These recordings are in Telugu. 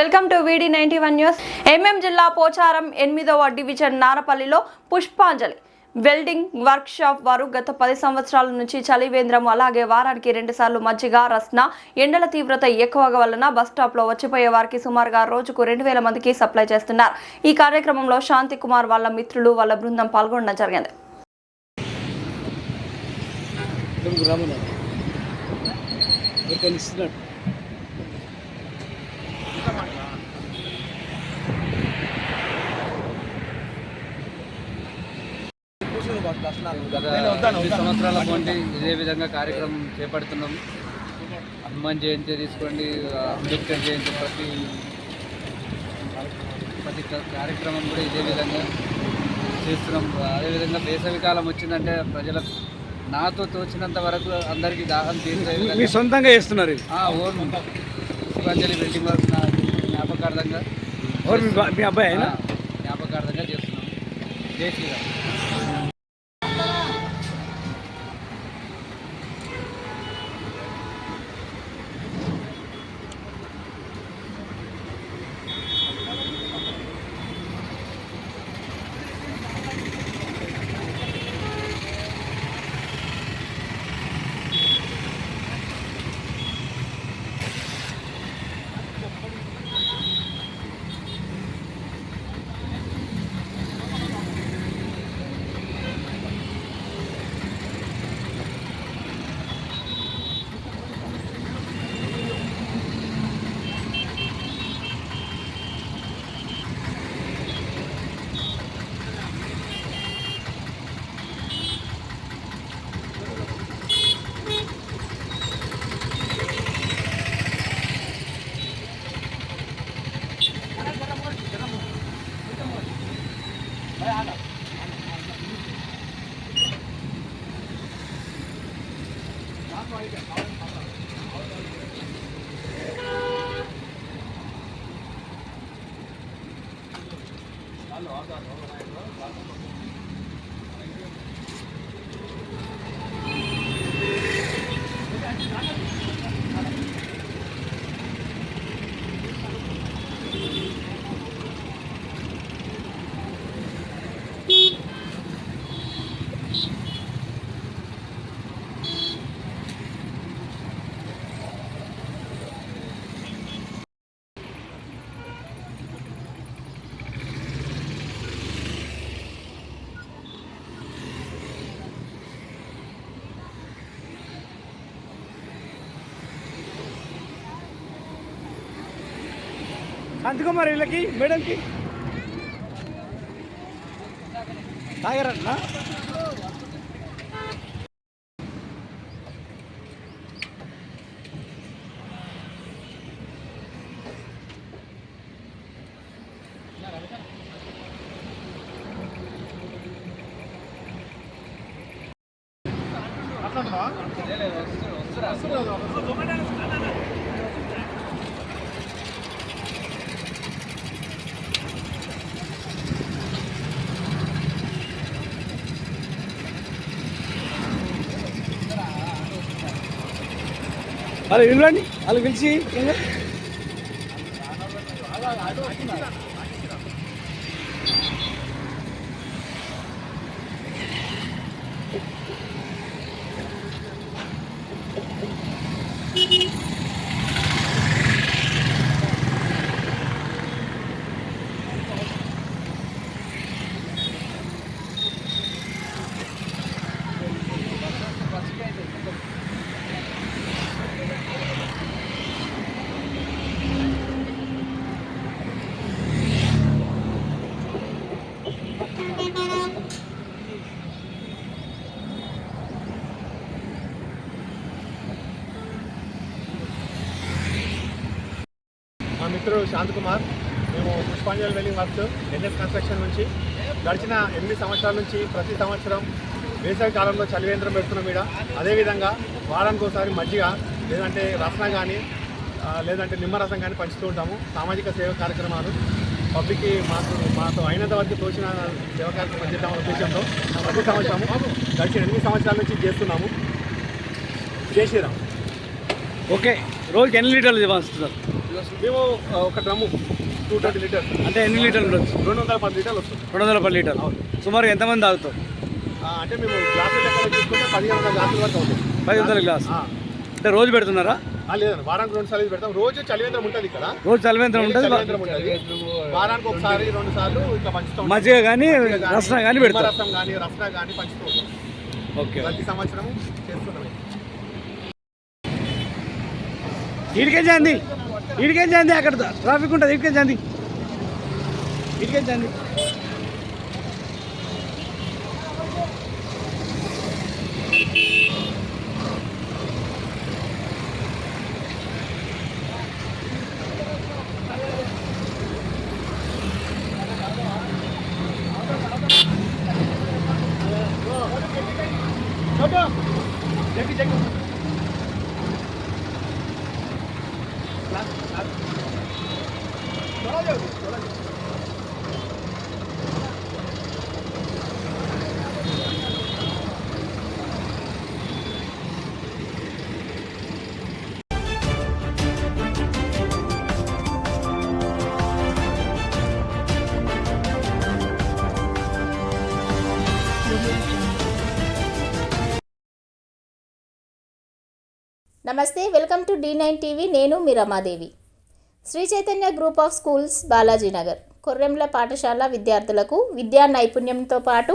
Welcome to VD91 news. జిల్లా పోచారం 8వ డివిజన్ నారపల్లిలో పుష్పాంజలి వెల్డింగ్ వర్క్ షాప్ వారు గత 10 సంవత్సరాల నుంచి చలివేంద్రం అలాగే వారానికి 2 సార్లు మజ్జిగ రస్న ఎండల తీవ్రత ఎక్కువగా వలన బస్ స్టాప్ లో వచ్చిపోయే వారికి సుమారుగా రోజుకు 2000 మందికి సప్లై చేస్తున్నారు. ఈ కార్యక్రమంలో శాంతి కుమార్ వాళ్ళ మిత్రులు వాళ్ళ బృందం పాల్గొనడం జరిగింది. గత 10 సంవత్సరాల నుండి ఇదే విధంగా కార్యక్రమం చేపడుతున్నాం. హనుమాన్ జయంతి తీసుకోండి, అంబేద్కర్ జయంతి, ప్రతి కార్యక్రమం కూడా ఇదే విధంగా చేస్తున్నాం. అదేవిధంగా వేసవికాలం వచ్చిందంటే ప్రజలకు నాతో తోచినంత వరకు అందరికీ దాహం తీర్చే సొంతంగా చేస్తున్నారు. ఓన్ పుష్పాంజలి వెల్డింగ్ వర్క్ జ్ఞాపకార్థంగా మీ అబ్బాయి జ్ఞాపకార్థంగా చేస్తున్నాం. జై శ్రీరామ్. శాంతి కుమార్ వీళ్ళకి మేడంకి తాగరన్నా వాళ్ళు వెళ్ళండి, వాళ్ళు పిలిచి మా మిత్రుడు శాంతి కుమార్. మేము పుష్పాంజలి వెల్డింగ్ వర్క్స్ NS కన్స్ట్రక్షన్ నుంచి గడిచిన 8 సంవత్సరాల నుంచి ప్రతి సంవత్సరం వేసవి కాలంలో చలివేంద్రం పెడుతున్నాం. ఇక్కడ అదేవిధంగా వారానికి ఒకసారి మజ్జిగ లేదంటే రసన కానీ లేదంటే నిమ్మరసం కానీ పంచుతూ ఉంటాము. సామాజిక సేవ కార్యక్రమాలు పబ్లిక్కి మాతో అయినంత వరకు తోచిన సేవా కార్యక్రమం చేద్దామన్న ఉద్దేశంతో ప్రతి సంవత్సరము గడిచిన 8 సంవత్సరాల నుంచి చేస్తున్నాము. జై శ్రీరామ్. ఓకే, రోజుకి ఎన్ని లీటర్లు పంచుతున్నారు? మేము ఒక డ్రమ్ము 220 లీటర్స్ అంటే ఎన్ని లీటర్లు ఉండొచ్చు? 210 లీటర్లు వస్తుంది. 210 లీటర్లు. సుమారు ఎంతమంది తాగుతాం? అంటే మేము గ్లాసులు లెక్కలో చూసుకుంటే 1500 గ్లాసుల వరకు అవుతుంది. 1500 గ్లాస్ అంటే రోజు పెడుతున్నారా? లేదండి, వారానికి 2 సార్లు పెడతాం. రోజు చలివేంద్రం ఉంటుంది ఇక్కడ. రోజు చలివేంద్రం ఉంటుంది. వారానికి ఒకసారి 2 సార్లు ఇట్లా పంచుతాం. మజ్జిగ కానీ రసన కానీ పెడతాం. రసం కానీ రసన కానీ పంచుతూ ఉంటాం. ఓకే, ప్రతి సంవత్సరం చేస్తున్నాం. ఇడికెంచండి ఇడికెంచండి, అక్కడ ట్రాఫిక్ ఉంటుంది. ఇడికెంచండి ఇడికెంచండి. నమస్తే, వెల్కమ్ టు D9 టీవీ. నేను మీ రమాదేవి. Shri Chaitanya group of schools, Balajinagar, కొర్రెంల పాఠశాల విద్యార్థులకు విద్యా నైపుణ్యంతో పాటు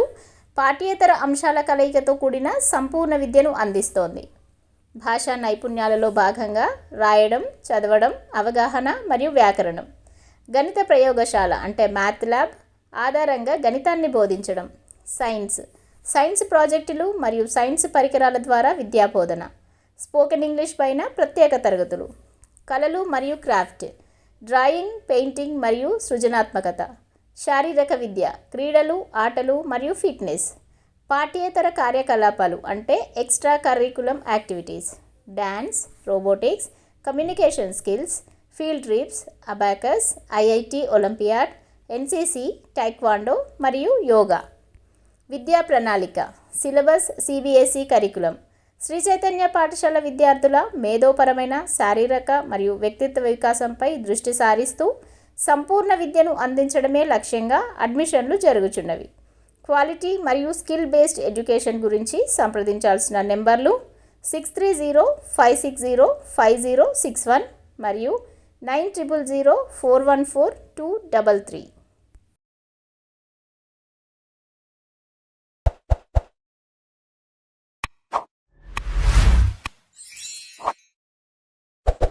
పాఠ్యేతర అంశాల కలయికతో కూడిన సంపూర్ణ విద్యను అందిస్తోంది. భాషా నైపుణ్యాలలో భాగంగా రాయడం, చదవడం, అవగాహన మరియు వ్యాకరణం, గణిత ప్రయోగశాల అంటే మ్యాథ్ ల్యాబ్ ఆధారంగా గణితాన్ని బోధించడం, సైన్స్ ప్రాజెక్టులు మరియు సైన్స్ పరికరాల ద్వారా విద్యాబోధన, స్పోకెన్ ఇంగ్లీష్ పైన ప్రత్యేక తరగతులు, కళలు మరియు క్రాఫ్ట్, డ్రాయింగ్, పెయింటింగ్ మరియు సృజనాత్మకత, శారీరక విద్య, క్రీడలు, ఆటలు మరియు ఫిట్నెస్, పాఠ్యేతర కార్యకలాపాలు అంటే extra curriculum activities, dance, robotics, communication skills, field trips, abacus, IIT olympiad, NCC, taekwondo మరియు యోగా. విద్యా ప్రణాళిక, syllabus CBSE curriculum. Sri Chaitanya పాఠశాల విద్యార్థుల మేధోపరమైన, శారీరక మరియు వ్యక్తిత్వ వికాసంపై దృష్టి సారిస్తూ సంపూర్ణ విద్యను అందించడమే లక్ష్యంగా అడ్మిషన్లు జరుగుచున్నవి. క్వాలిటీ మరియు స్కిల్ బేస్డ్ ఎడ్యుకేషన్ గురించి సంప్రదించాల్సిన నెంబర్లు 6305605061 మరియు 9000414233.